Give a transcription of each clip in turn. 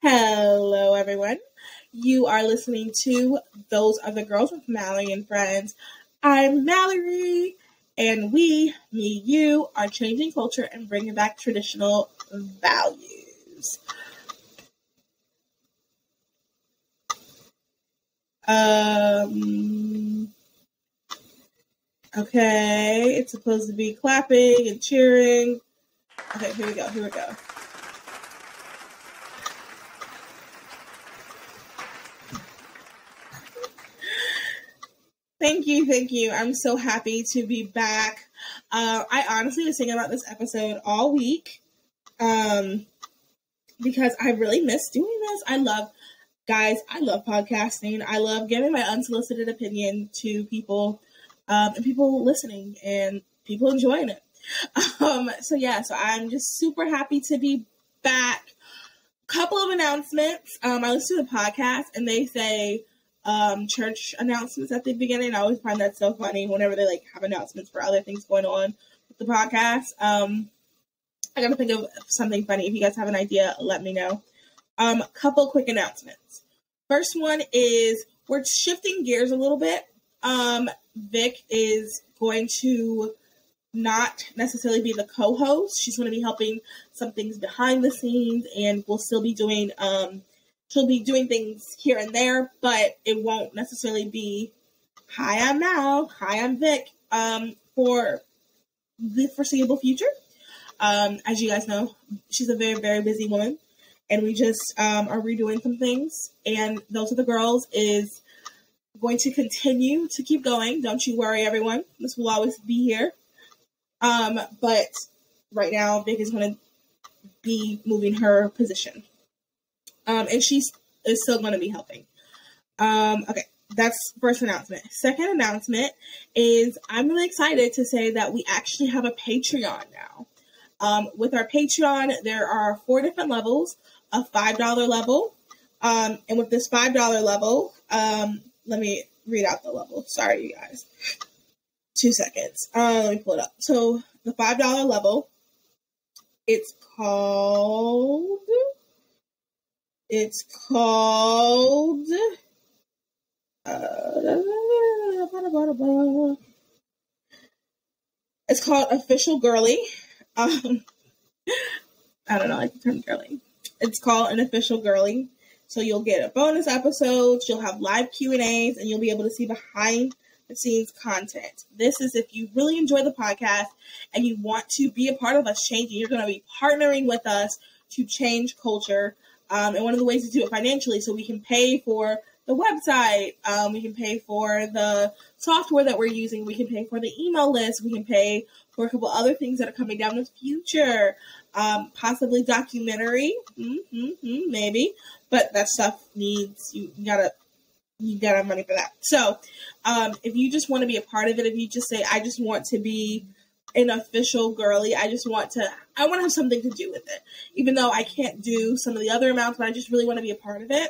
Hello, everyone. You are listening to Those Are the Girls with Mallory and Friends. I'm Mallory, and we, me, you, are changing culture and bringing back traditional values. Okay, it's supposed to be clapping and cheering. Okay, here we go. Thank you. I'm so happy to be back. I honestly was thinking about this episode all week because I really miss doing this. I love podcasting. I love giving my unsolicited opinion to people and people listening and people enjoying it. So I'm just super happy to be back. Couple of announcements. I listen to the podcast and they say church announcements at the beginning. I always find that so funny whenever they have announcements for other things going on with the podcast. I gotta think of something funny. If you guys have an idea, let me know. Couple quick announcements. First one is we're shifting gears a little bit. Vic is going to not necessarily be the co-host. She's going to be helping some things behind the scenes, and we'll still be doing she'll be doing things here and there, but it won't necessarily be hi, I'm Mal, hi, I'm Vic, for the foreseeable future. As you guys know, she's a very, very busy woman, and we just are redoing some things, and Those Are the Girls is going to continue to keep going. Don't you worry, everyone. This will always be here. But right now, Vic is going to be moving her position. And she is still going to be helping. Okay, that's first announcement. Second announcement is I'm really excited to say that we actually have a Patreon now. With our Patreon, there are 4 different levels, a $5 level. And with this $5 level, let me read out the level. Sorry, you guys. 2 seconds. Let me pull it up. So the $5 level, it's called Official Girly. I don't know, I like the term girly. It's called an Official Girly. So you'll get a bonus episodes, you'll have live Q&As, and you'll be able to see behind the scenes content. This is if you really enjoy the podcast and you want to be a part of us changing. You're going to be partnering with us to change culture. And one of the ways to do it financially, so we can pay for the website, we can pay for the software that we're using, we can pay for the email list, we can pay for a couple other things that are coming down in the future, possibly documentary, maybe, but that stuff needs, you gotta have money for that. So if you just want to be a part of it, if you just say, I just want to be an official girly, I want to have something to do with it. Even though I can't do some of the other amounts, but I just really want to be a part of it,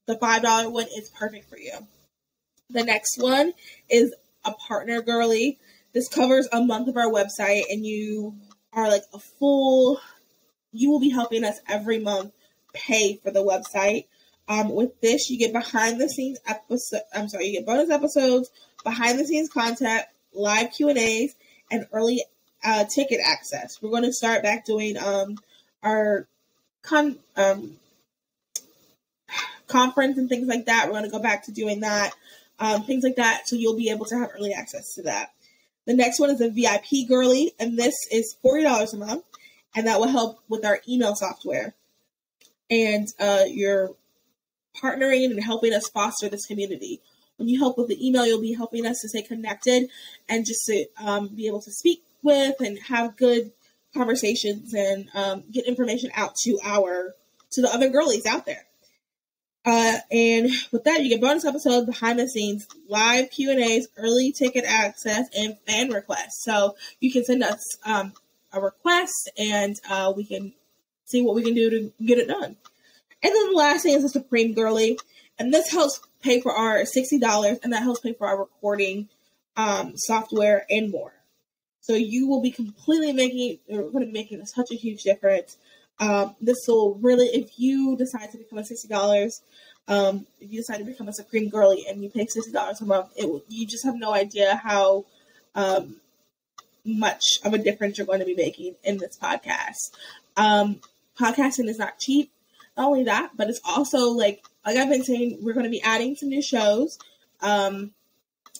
the $5 one is perfect for you. The next one is a partner girly. This covers a month of our website, and you are you will be helping us every month pay for the website. With this, you get behind the scenes you get bonus episodes, behind the scenes content, live Q&As, and early ticket access. We're going to start back doing our conference and things like that. We're going to go back to doing that, things like that, so you'll be able to have early access to that. The next one is a VIP girly, and this is $40 a month, and that will help with our email software. And you're partnering and helping us foster this community. When you help with the email, you'll be helping us to stay connected and just to be able to speak with and have good conversations and get information out to the other girlies out there. And with that, you get bonus episodes, behind the scenes, live Q&As, early ticket access, and fan requests. So you can send us a request, and we can see what we can do to get it done. And then the last thing is the Supreme Girly, and this helps pay for our $60, and that helps pay for our recording software and more. So you will be completely making such a huge difference. This will really, if you decide to become a $60, if you decide to become a Supreme Girly and you pay $60 a month, you just have no idea how much of a difference you're going to be making in this podcast. Podcasting is not cheap. Not only that, but it's also like I've been saying, we're going to be adding some new shows, and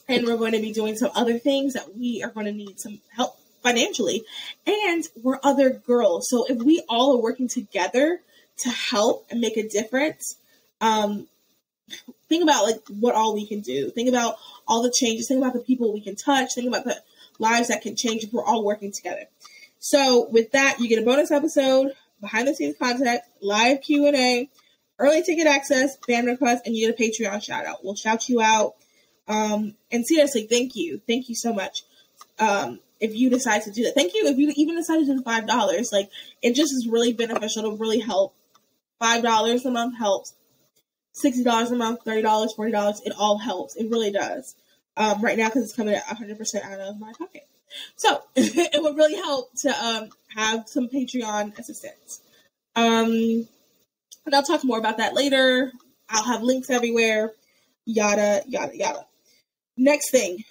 we're going to be doing some other things that we are going to need some help financially. And we're other girls. So if we all are working together to help and make a difference, think about like what all we can do. Think about all the changes. Think about the people we can touch. Think about the lives that can change if we're all working together. So with that, you get a bonus episode, behind the scenes content, live Q&A, early ticket access, fan requests, and you get a Patreon shout out. We'll shout you out. And seriously, thank you. Thank you so much. If you decide to do that, thank you. If you even decide to do the $5, like it just is really beneficial to really help. $5 a month helps. $60 a month, $30, $40, it all helps. It really does. Right now, because it's coming at 100% out of my pocket. So it would really help to have some Patreon assistance. And I'll talk more about that later. I'll have links everywhere. Yada, yada, yada. Next thing.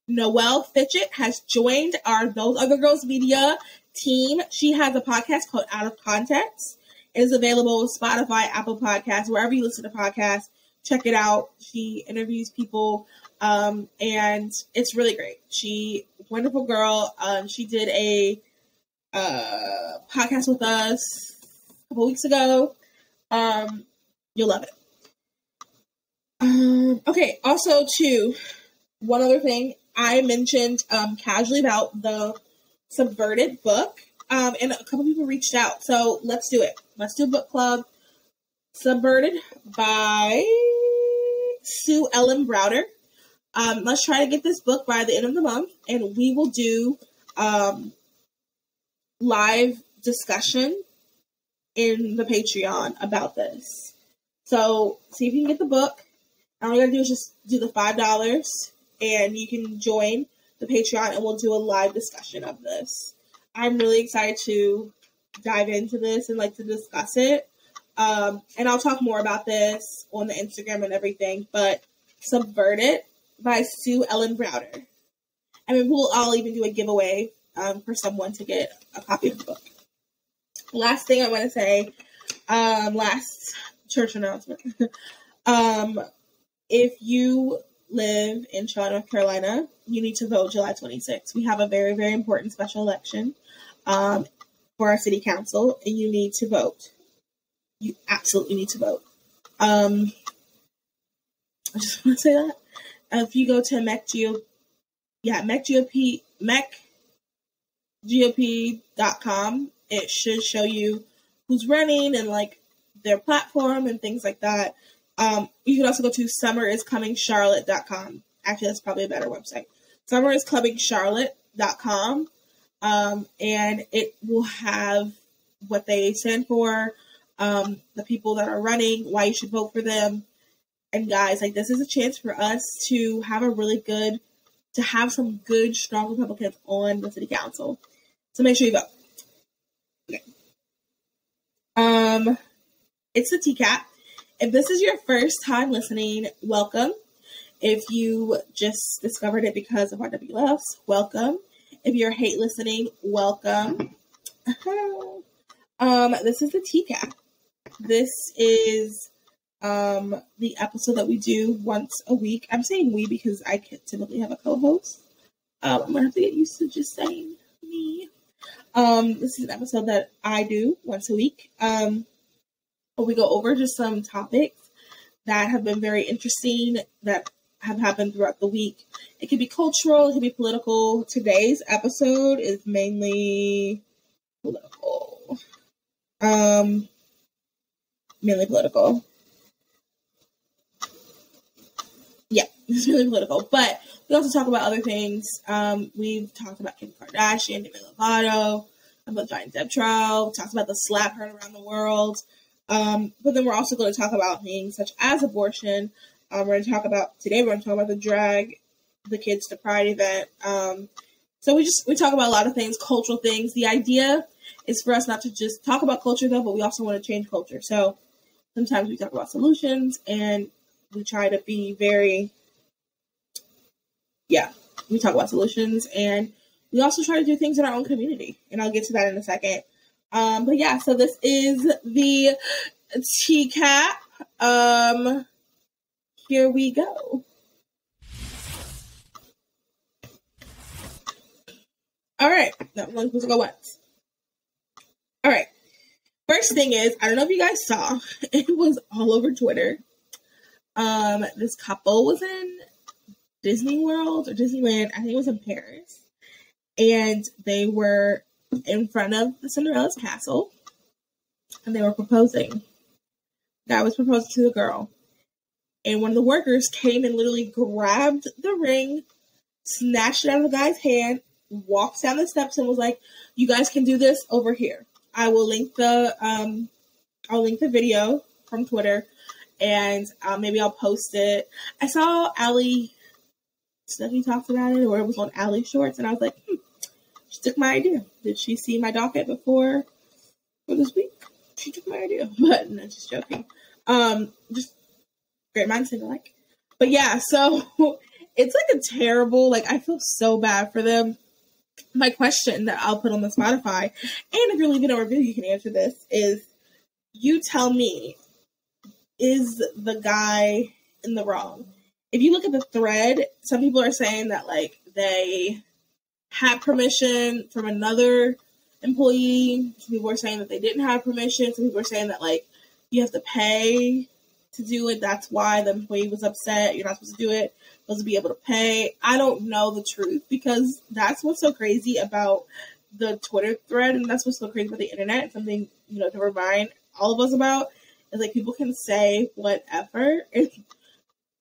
Noelle Fitchett has joined our Those Other Girls Media team. She has a podcast called Out of Context. It is available on Spotify, Apple Podcasts, wherever you listen to podcasts. Check it out. She interviews people, and it's really great. Wonderful girl. She did a podcast with us a couple weeks ago. You'll love it. Okay. Also, too, one other thing I mentioned casually about the Subverted book, and a couple people reached out. So let's do it. Let's do a book club. Subverted by Sue Ellen Browder. Let's try to get this book by the end of the month, and we will do live discussion in the Patreon about this. So see if you can get the book. All you gotta do is just do the $5, and you can join the Patreon, and we'll do a live discussion of this. I'm really excited to dive into this and like to discuss it. And I'll talk more about this on the Instagram and everything, but Subverted by Sue Ellen Browder. I mean, I'll even do a giveaway for someone to get a copy of the book. Last thing I want to say, last church announcement. If you live in Charlotte, North Carolina, you need to vote July 26th. We have a very, very important special election for our city council, and you need to vote. You absolutely need to vote. I just want to say that. If you go to MECGOP.com, it should show you who's running and like their platform and things like that. You can also go to summeriscomingcharlotte.com. Actually, that's probably a better website. Summeriscomingcharlotte.com. And it will have what they stand for, the people that are running, why you should vote for them. And guys, like, this is a chance for us to have some good, strong Republicans on the city council. So make sure you vote. Okay. It's the Teacap. If this is your first time listening, welcome. If you just discovered it because of RWLs, welcome. If you're hate listening, welcome. This is the Teacap. This is the episode that we do once a week. I'm saying we because I typically have a co-host. I'm going to have to get used to just saying me. This is an episode that I do once a week. We go over just some topics that have been very interesting that have happened throughout the week. It could be cultural, it could be political. Today's episode is mainly political. Mainly political. Yeah, it's really political. But we also talk about other things. We've talked about Kim Kardashian, Demi Lovato, about Giant Deb Trow. We talked about the slap heard around the world. But then we're also going to talk about things such as abortion. We're going to talk about the drag the kids to Pride event. So we talk about a lot of things, cultural things. The idea is for us not to just talk about culture, though, but we also want to change culture. So sometimes we talk about solutions, and we try to be we talk about solutions, and we also try to do things in our own community. And I'll get to that in a second. But yeah, so this is the Teacap. Here we go. All right. That one's supposed to go once. All right. First thing is, I don't know if you guys saw, it was all over Twitter. This couple was in Disney World or Disneyland. I think it was in Paris. And they were in front of the Cinderella's castle. And they were proposing. The guy was proposing to the girl. And one of the workers came and literally grabbed the ring, snatched it out of the guy's hand, walked down the steps, and was like, "You guys can do this over here." I will link the video from Twitter, and maybe I'll post it. I saw Allie Snuggy talked about it, or it was on Allie Shorts, and I was like, she took my idea. Did she see my docket before for this week? She took my idea, but no, just joking. Just great mindset alike. But yeah, so it's like a terrible, like, I feel so bad for them. My question that I'll put on the Spotify, and if you're leaving a review, you can answer this, is you tell me, is the guy in the wrong? If you look at the thread, some people are saying that, like, they had permission from another employee. Some people are saying that they didn't have permission. Some people are saying that, like, you have to pay to do it. That's why the employee was upset. You're not supposed to do it. Supposed to be able to pay. I don't know the truth, because that's what's so crazy about the Twitter thread, and that's what's so crazy about the internet. Something, to remind all of us about is, like, people can say whatever. If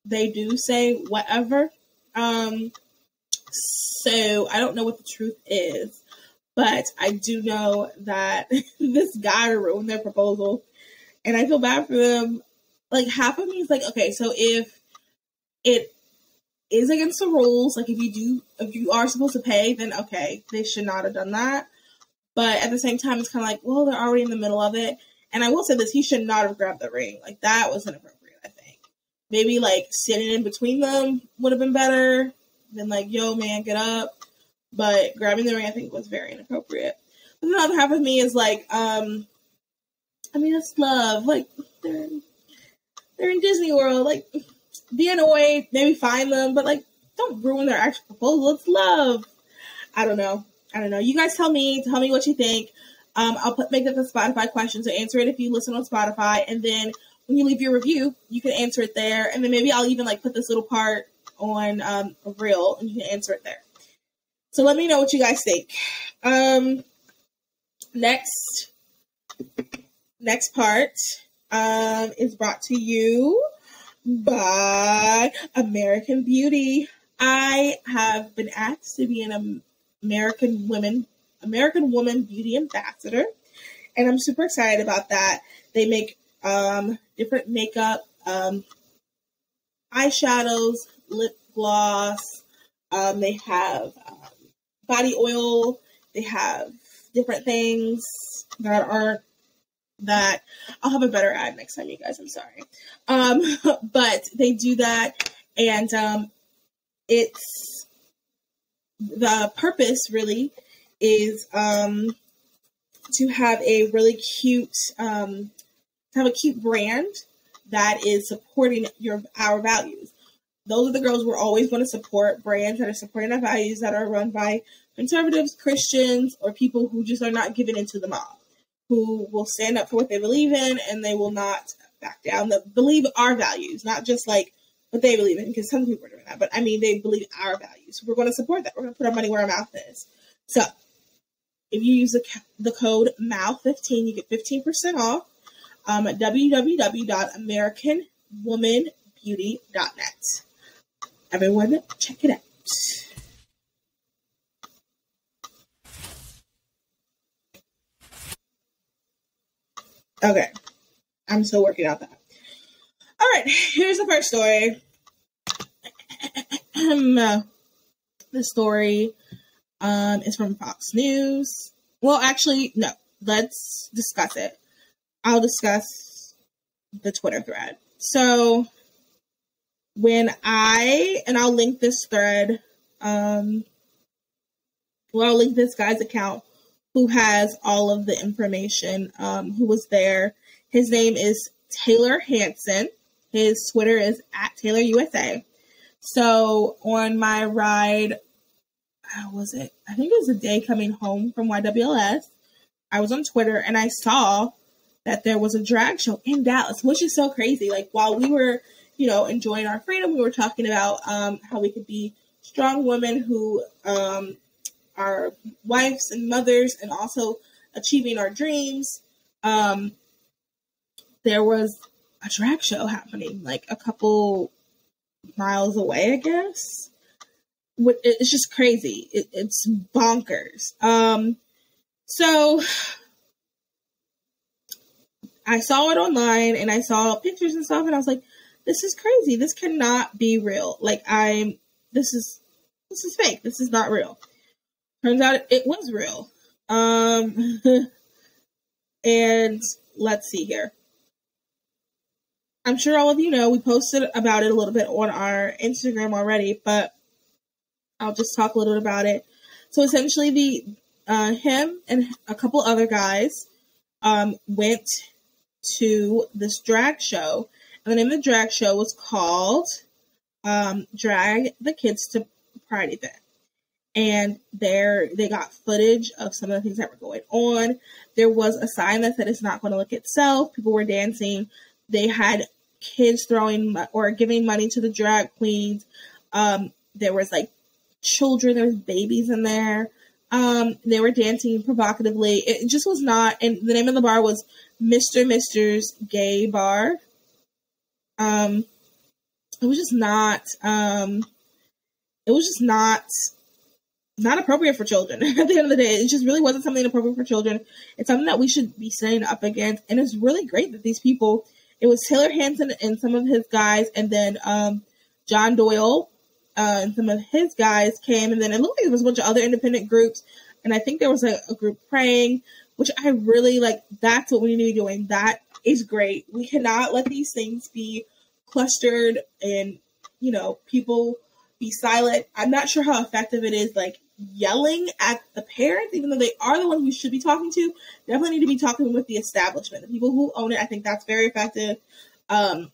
they do say whatever. So I don't know what the truth is, but I do know that this guy ruined their proposal, and I feel bad for them. Like, half of me is like, okay, so if it is against the rules, like, if you are supposed to pay, then okay, they should not have done that. But at the same time, it's kind of like, well, they're already in the middle of it. And I will say this, he should not have grabbed the ring. Like, that was inappropriate, I think. Maybe, like, sitting in between them would have been better than, like, yo, man, get up. But grabbing the ring, I think, was very inappropriate. But the other half of me is like, it's love. Like, they're in Disney World. Like, be annoyed, maybe find them, but, like, don't ruin their actual proposal. It's love. I don't know. You guys tell me what you think. I'll make that the Spotify question, so answer it if you listen on Spotify, and then when you leave your review, you can answer it there, and then maybe I'll even, like, put this little part on a reel, and you can answer it there. So let me know what you guys think. Next part is brought to you by American Beauty. I have been asked to be an American Woman Beauty Ambassador, and I'm super excited about that. They make different makeup, eyeshadows, lip gloss. They have body oil. They have different things that I'll have a better ad next time, you guys. I'm sorry. But they do that, and it's the purpose really is to have a really cute brand that is supporting our values. Those are the girls we're always going to support, brands that are supporting our values, that are run by conservatives, Christians, or people who just are not giving into the mob, who will stand up for what they believe in, and they will not back down, that believe our values, not just like what they believe in, because some people are doing that, but I mean, they believe our values. We're going to support that. We're going to put our money where our mouth is. So if you use the code MOUTH15, you get 15% off at www.americanwomanbeauty.net. Everyone, check it out. Okay, I'm still working out that. All right, here's the first story. The story is from Fox News. Well, actually, no. Let's discuss it. I'll discuss the Twitter thread. So I'll link this thread, I'll link this guy's account who has all of the information, who was there. His name is Taylor Hansen. His Twitter is @TaylorUSA. So on my ride, how was it? I think it was a day coming home from YWLS. I was on Twitter and I saw that there was a drag show in Dallas, which is so crazy. Like, while we were, enjoying our freedom, we were talking about how we could be strong women who are wives and mothers and also achieving our dreams. There was a drag show happening like a couple miles away, I guess. It's just crazy. It's bonkers. So I saw it online and I saw pictures and stuff and I was like, this is crazy. This cannot be real. Like, this is fake. This is not real. Turns out it was real. And let's see here. I'm sure all of you know, we posted about it a little bit on our Instagram already, but I'll just talk a little bit about it. So essentially him and a couple other guys went to this drag show, and the name of the drag show was called Drag the Kids to Pride Event. And they got footage of some of the things that were going on. There was a sign that said it's not going to look itself. People were dancing. They had kids throwing or giving money to the drag queens. There was like children, there was babies in there. They were dancing provocatively. It just was not, and the name of the bar was Mr. Mister's Gay Bar. It was just not appropriate for children. At the end of the day, it just really wasn't something appropriate for children. It's something that we should be standing up against. And it's really great that these people, it was Taylor Hansen and some of his guys, and then John Doyle and some of his guys came, and then it looked like there was a bunch of other independent groups, and I think there was a group praying, which I really like. That's what we need to be doing. That is great. We cannot let these things be clustered and, people be silent. I'm not sure how effective it is, like, yelling at the parents, even though they are the ones we should be talking to. Definitely need to be talking with the establishment, the people who own it. I think that's very effective. The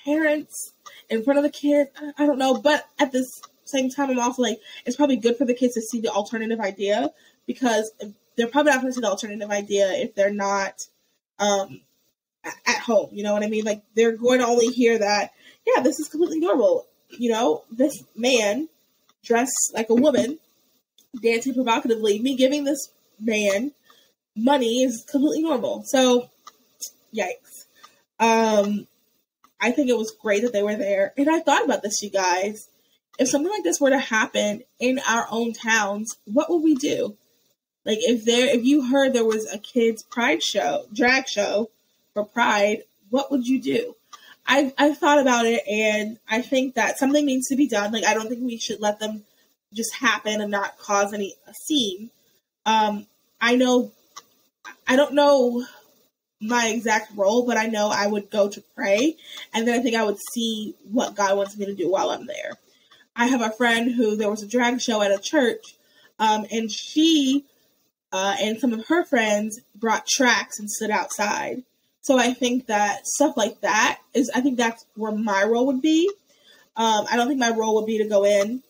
parents in front of the kids, I don't know, but at the same time, I'm also like, it's probably good for the kids to see the alternative idea, because they're probably not going to see the alternative idea if they're not at home. You know what I mean? Like, they're going to only hear that, yeah, this is completely normal. This man dressed like a woman, dancing provocatively, me giving this man money is completely normal. So, yikes. I think it was great that they were there. And I thought about this, you guys. If something like this were to happen in our own towns, what would we do? Like, if you heard there was a kids' pride show, drag show for Pride, what would you do? I've thought about it, and I think that something needs to be done. Like, I don't think we should let them just happen and not cause a scene. I don't know my exact role, but I know I would go to pray, and then I think I would see what God wants me to do while I'm there. I have a friend who, there was a drag show at a church, and she and some of her friends brought tracts and stood outside. So I think that stuff like that I think that's where my role would be. I don't think my role would be to go in.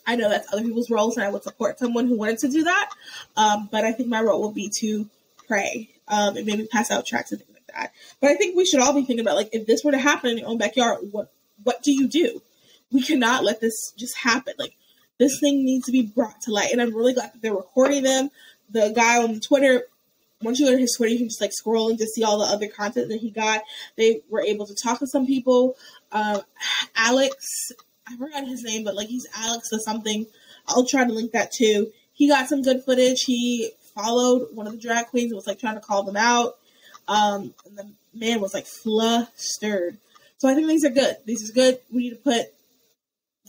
I know that's other people's roles, and I would support someone who wanted to do that. But I think my role would be to pray and maybe pass out tracts and things like that. But I think we should all be thinking about, like, if this were to happen in your own backyard, what do you do? We cannot let this just happen. Like, this thing needs to be brought to light. And I'm really glad that they're recording them. The guy on Twitter, once you go to his Twitter, you can just like scroll and just see all the other content that he got. They were able to talk to some people. Alex, I forgot his name, but like, he's Alex or something. I'll try to link that too. He got some good footage. He followed one of the drag queens and was like trying to call them out. And the man was like flustered. So I think these are good. These are good. We need to put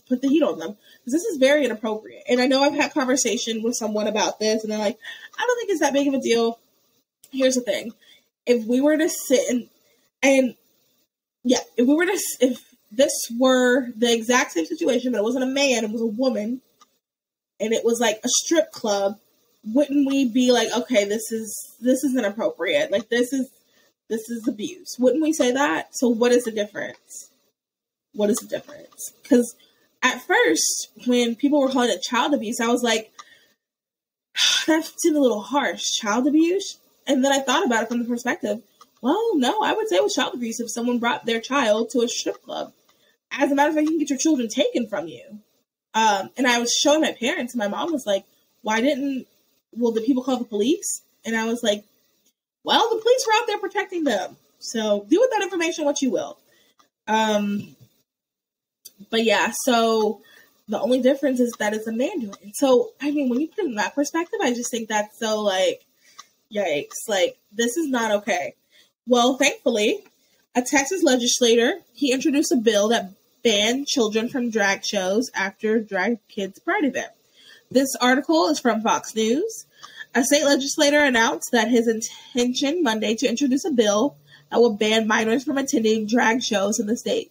put the heat on them. Because this is very inappropriate. And I know I've had conversation with someone about this, and they're like, I don't think it's that big of a deal. Here's the thing. If we were to sit if this were the exact same situation, but it wasn't a man, it was a woman, and it was like a strip club, wouldn't we be like, okay, this is inappropriate. Like, this is abuse. Wouldn't we say that? So what is the difference? What is the difference? Because at first, when people were calling it child abuse, I was like, that seemed a little harsh. Child abuse? And then I thought about it from the perspective, well, no, I would say it was child abuse if someone brought their child to a strip club. As a matter of fact, you can get your children taken from you. And I was showing my parents, and my mom was like, did people call the police? And I was like, well, the police were out there protecting them. So do with that information what you will. But yeah, so the only difference is that it's a man doing it. So, I mean, when you put it in that perspective, I just think that's so, like, yikes. Like, this is not okay. Well, thankfully, a Texas legislator, he introduced a bill that banned children from drag shows after Drag Kids Pride event. This article is from Fox News. A state legislator announced that his intention Monday to introduce a bill that will ban minors from attending drag shows in the state.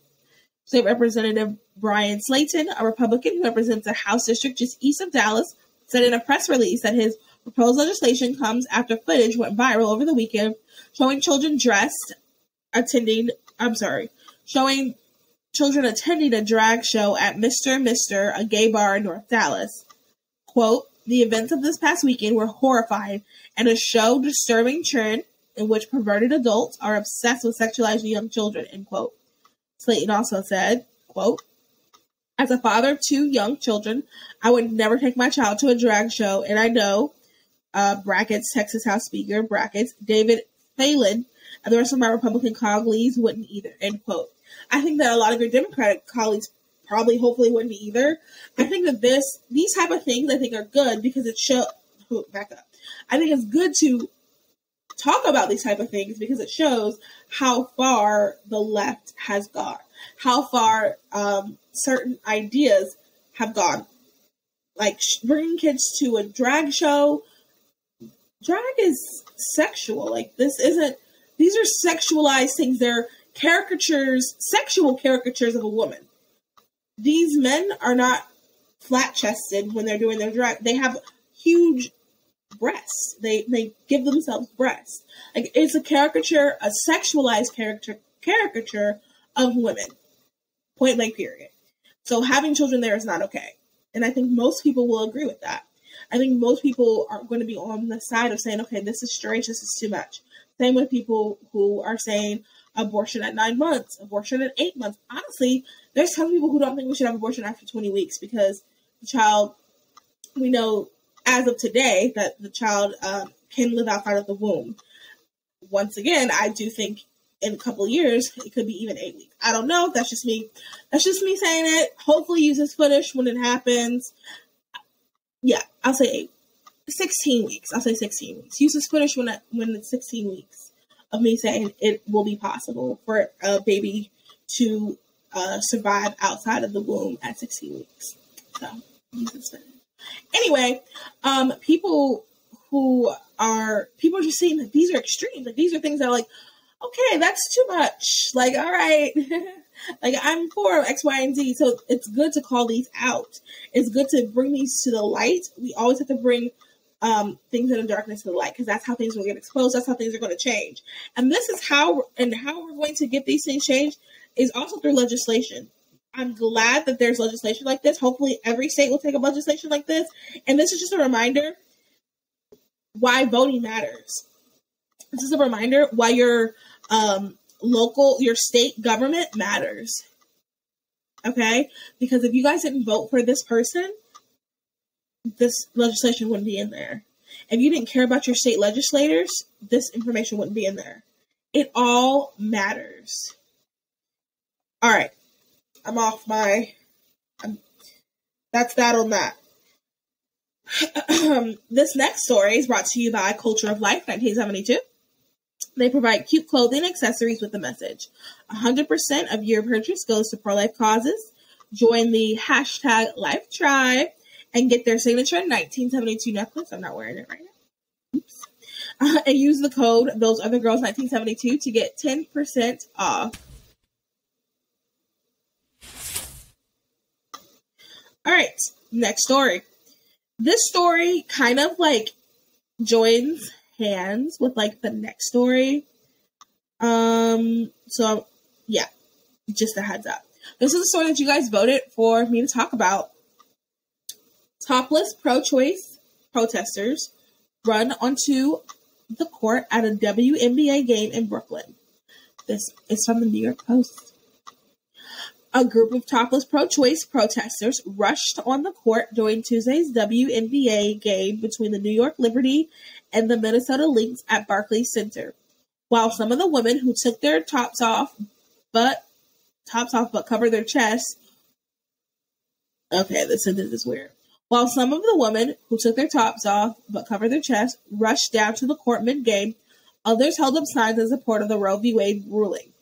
State Representative Brian Slayton, a Republican who represents a House district just east of Dallas, said in a press release that his proposed legislation comes after footage went viral over the weekend showing children attending a drag show at Mr. a gay bar in North Dallas. Quote, the events of this past weekend were horrifying and a show disturbing trend in which perverted adults are obsessed with sexualizing young children, end quote. Slayton also said, quote, as a father of 2 young children, I would never take my child to a drag show, and I know, brackets, Texas House Speaker, brackets, David Phelan, and the rest of my Republican colleagues wouldn't either, end quote. I think that a lot of your Democratic colleagues hopefully wouldn't either. I think that these type of things I think are good because it shows, back up. I think it's good to talk about these type of things because it shows how far the left has gone, how far certain ideas have gone. Like bringing kids to a drag show. Drag is sexual. Like these are sexualized things. They're sexual caricatures of a woman. These men are not flat-chested when they're doing their drag. They have huge breasts. They give themselves breasts. Like it's a caricature, a sexualized caricature of women. Point blank period. So having children there is not okay. And I think most people will agree with that. I think most people are going to be on the side of saying, okay, this is strange, this is too much. Same with people who are saying abortion at 9 months, abortion at 8 months. Honestly, there's some people who don't think we should have abortion after 20 weeks because the child, we know as of today that the child can live outside of the womb. Once again, I do think in a couple of years, it could be even 8 weeks. I don't know. That's just me. That's just me saying it. Hopefully use this footage when it happens. Yeah, I'll say 16 weeks. I'll say 16 weeks. Use this footage when it's 16 weeks of me saying it will be possible for a baby to survive outside of the womb at 16 weeks. So, use this footage. Anyway, people are just saying that these are extremes. Like, these are things that are like, okay, that's too much. Like, all right. Like, I'm for X, Y, and Z. So it's good to call these out. It's good to bring these to the light. We always have to bring things in the darkness to the light because that's how things will get exposed. That's how things are going to change. And this is how we're going to get these things changed is also through legislation. I'm glad that there's legislation like this. Hopefully every state will take up legislation like this. And this is just a reminder why voting matters. This is a reminder why your your state government matters. Okay? Because if you guys didn't vote for this person, this legislation wouldn't be in there. If you didn't care about your state legislators, this information wouldn't be in there. It all matters. All right. I'm off that's that on that. This next story is brought to you by Culture of Life 1972. They provide cute clothing and accessories with a message. 100% of your purchase goes to pro-life causes. join the hashtag Life Tribe and get their signature 1972 necklace. I'm not wearing it right now. Oops. And use the code Those Other Girls 1972 to get 10% off. All right, next story. This story kind of like joins hands with like the next story. So yeah, just a heads up. This is the story that you guys voted for me to talk about. Topless pro-choice protesters run onto the court at a WNBA game in Brooklyn. This is from the New York Post. A group of topless pro-choice protesters rushed on the court during Tuesday's WNBA game between the New York Liberty and the Minnesota Lynx at Barclays Center. While some of the women who took their tops off but covered their chests. Okay, this sentence is weird. While some of the women who took their tops off but covered their chests rushed down to the court mid-game, others held up signs in support of the Roe v. Wade ruling.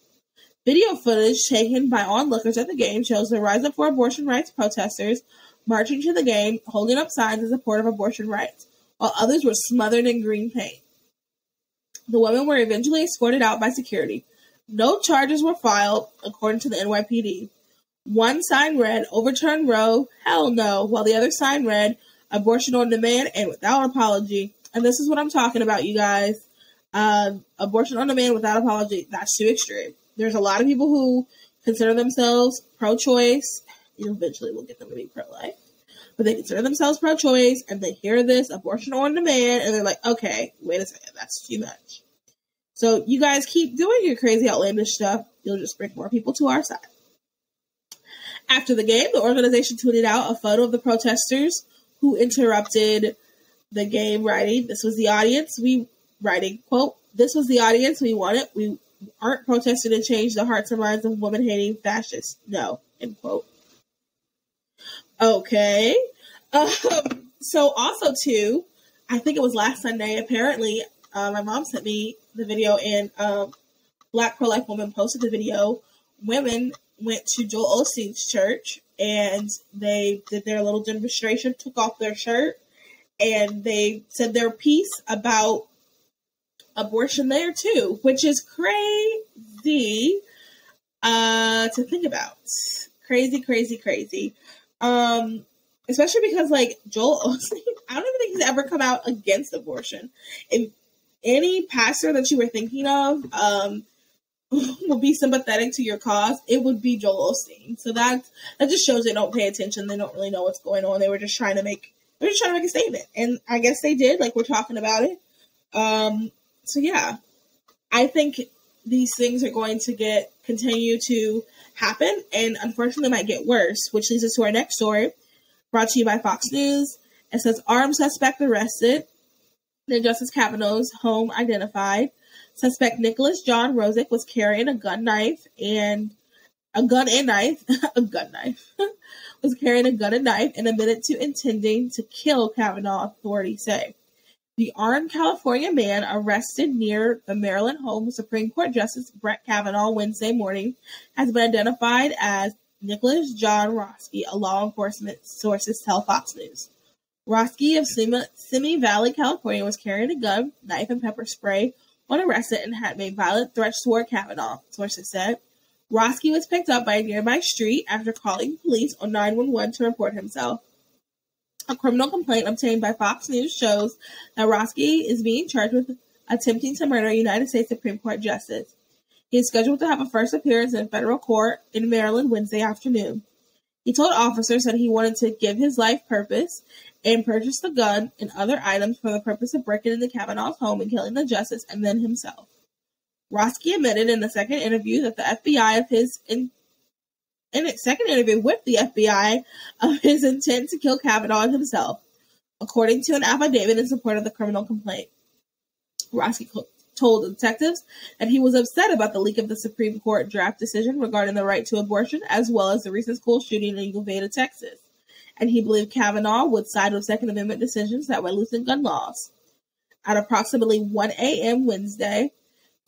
Video footage taken by onlookers at the game shows the Rise Up for Abortion Rights protesters marching to the game, holding up signs in support of abortion rights, while others were smothered in green paint. The women were eventually escorted out by security. No charges were filed, according to the NYPD. One sign read, "Overturn Roe, hell no," while the other sign read, "Abortion on demand and without apology." And this is what I'm talking about, you guys. Abortion on demand without apology. That's too extreme. There's a lot of people who consider themselves pro-choice. Eventually we'll get them to be pro-life. But they consider themselves pro-choice, and they hear this, abortion on demand, and they're like, okay, wait a second, that's too much. So you guys keep doing your crazy, outlandish stuff. You'll just bring more people to our side. After the game, the organization tweeted out a photo of the protesters who interrupted the game, writing, "This was the audience quote, "This was the audience we wanted. We aren't protesting to change the hearts and minds of women-hating fascists. No," end quote. Okay. So also too, I think it was last Sunday, apparently, my mom sent me the video, and Black pro-life woman posted the video. Women went to Joel Osteen's church, and they did their little demonstration, took off their shirt, and they said their piece about abortion there too, which is crazy to think about. Crazy. Especially because, like, Joel Osteen, I don't even think he's ever come out against abortion. If any pastor that you were thinking of will be sympathetic to your cause, it would be Joel Osteen. So that just shows they don't pay attention. They don't really know what's going on. They were just trying to make a statement, and I guess they did. Like, we're talking about it. So yeah, I think these things are going to continue to happen, and unfortunately might get worse, which leads us to our next story, brought to you by Fox News. It says, armed suspect arrested. In Justice Kavanaugh's home identified. Suspect Nicholas John Rosick was carrying a gun and knife, was carrying a gun and knife and admitted to intending to kill Kavanaugh, authorities say. The armed California man arrested near the Maryland home of Supreme Court Justice Brett Kavanaugh Wednesday morning has been identified as Nicholas John Roski, a law enforcement sources tell Fox News. Roski of Simi Valley, California, was carrying a gun, knife, and pepper spray when arrested and had made violent threats toward Kavanaugh, sources said. Roski was picked up by a nearby street after calling police on 911 to report himself. A criminal complaint obtained by Fox News shows that Roski is being charged with attempting to murder a United States Supreme Court justice. He is scheduled to have a first appearance in federal court in Maryland Wednesday afternoon. He told officers that he wanted to give his life purpose and purchase the gun and other items for the purpose of breaking into Kavanaugh's home and killing the justice and then himself. Roski admitted in the second interview with the FBI of his intent to kill Kavanaugh himself, according to an affidavit in support of the criminal complaint. Roski told detectives that he was upset about the leak of the Supreme Court draft decision regarding the right to abortion, as well as the recent school shooting in Uvalde, Texas, and he believed Kavanaugh would side with Second Amendment decisions that would loosen gun laws. At approximately 1 a.m. Wednesday,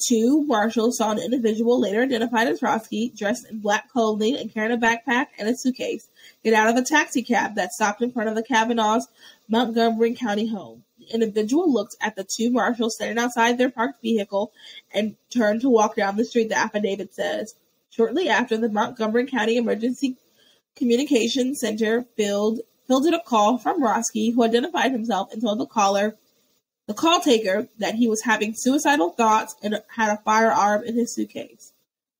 Two marshals saw an individual, later identified as Roski, dressed in black clothing and carrying a backpack and a suitcase, get out of a taxi cab that stopped in front of the Kavanaugh's Montgomery County home. The individual looked at the two marshals standing outside their parked vehicle and turned to walk down the street, the affidavit says. Shortly after, the Montgomery County Emergency Communications Center fielded a call from Roski, who identified himself and told the call taker, that he was having suicidal thoughts and had a firearm in his suitcase.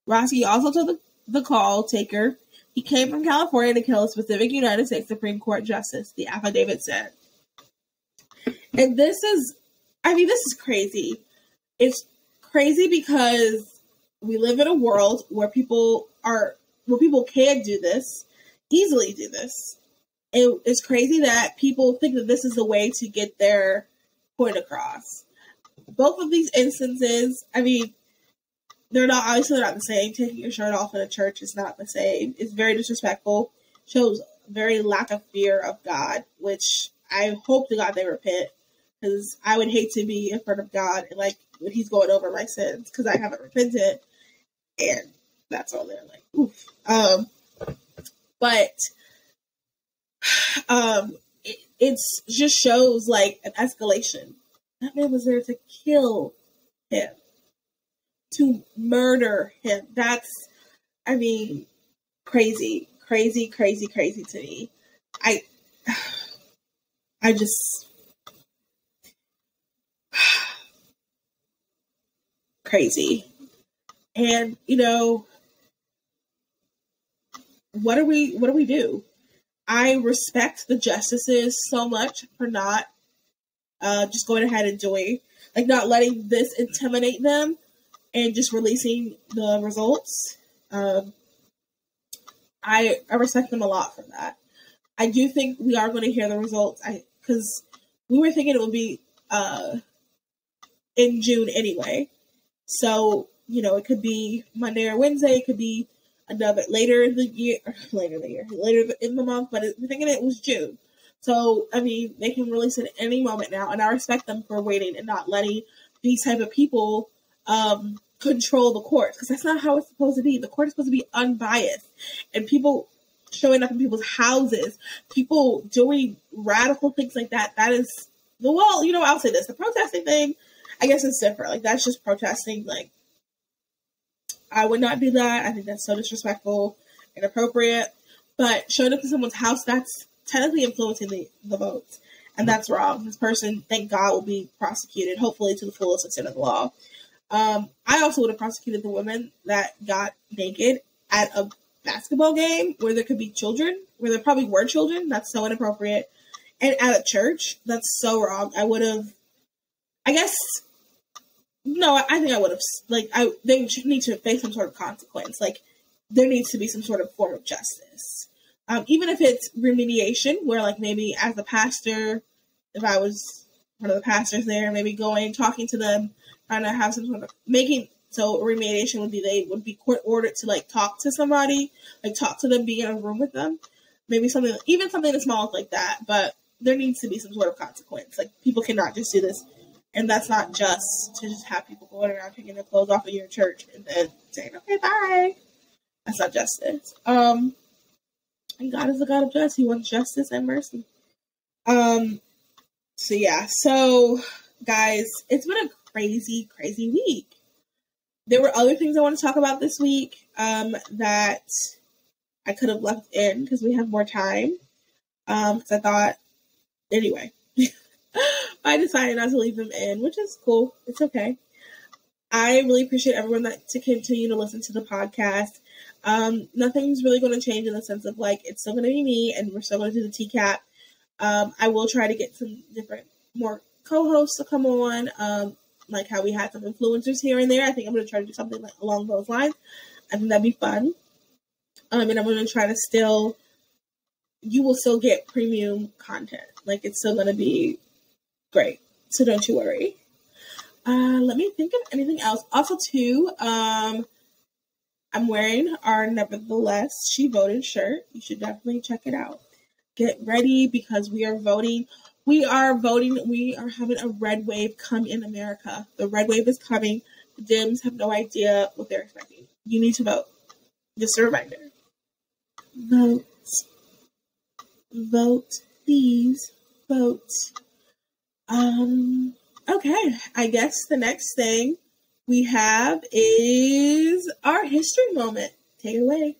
Roski also told the call taker he came from California to kill a specific United States Supreme Court justice, the affidavit said. And this is crazy. It's crazy because we live in a world where people can do this, easily do this. It's crazy that people think that this is the way to get their point across. Both of these instances, they're not the same. Taking your shirt off in a church is not the same. It's very disrespectful. Shows very lack of fear of God, which I hope to God they repent, because I would hate to be in front of God and when He's going over my sins because I haven't repented, and that's all they're like. Oof. But it just shows an escalation. That man was there to kill him, to murder him. That's, crazy to me. I just crazy. And what do we do? I respect the justices so much for not just going ahead and doing, not letting this intimidate them and just releasing the results. I respect them a lot for that. I do think we are going to hear the results, because we were thinking it would be in June anyway. So, it could be Monday or Wednesday. It could be another later in the month, but we're thinking it was June. So, they can release it at any moment now, and I respect them for waiting and not letting these type of people control the court, because that's not how it's supposed to be. The court is supposed to be unbiased, and people showing up in people's houses, people doing radical things like that, that is, I'll say this, the protesting thing, I guess it's different. That's just protesting. I would not do that. I think that's so disrespectful, inappropriate. But showing up to someone's house, that's technically influencing the votes. And that's wrong. This person, thank God, will be prosecuted, hopefully to the fullest extent of the law. I also would have prosecuted the women that got naked at a basketball game where there could be children, where there probably were children. That's so inappropriate. And at a church, that's so wrong. I would have, I think I would have, they need to face some sort of consequence. There needs to be some sort of form of justice. Even if it's remediation, where, maybe as a pastor, if I was one of the pastors there, maybe going, talking to them, trying to have some sort of, so remediation would be, they would be court ordered to, talk to somebody, talk to them, be in a room with them. Maybe something as small like that, but there needs to be some sort of consequence. People cannot just do this. And that's not just to just have people going around taking their clothes off of your church and then saying, okay, bye. That's not justice. And God is a God of justice. He wants justice and mercy. So guys, it's been a crazy, crazy week. There were other things I want to talk about this week that I could have left in because we have more time. Because I thought, anyway. I decided not to leave them in, which is cool. It's okay. I really appreciate everyone to continue to listen to the podcast. Nothing's really going to change in the sense of it's still going to be me, and we're still going to do the Teacap. I will try to get some more co-hosts to come on, how we had some influencers here and there. I think I'm going to try to do something along those lines. I think that'd be fun. And I'm going to try to you will still get premium content. It's still going to be great. So don't you worry. Let me think of anything else. Also, too, I'm wearing our Nevertheless She Voted shirt. You should definitely check it out. Get ready because we are voting. We are voting. We are having a red wave come in America. The red wave is coming. Dems have no idea what they're expecting. You need to vote. Just a reminder. Vote. Vote. Please vote. Okay. I guess the next thing we have is our history moment. Take it away.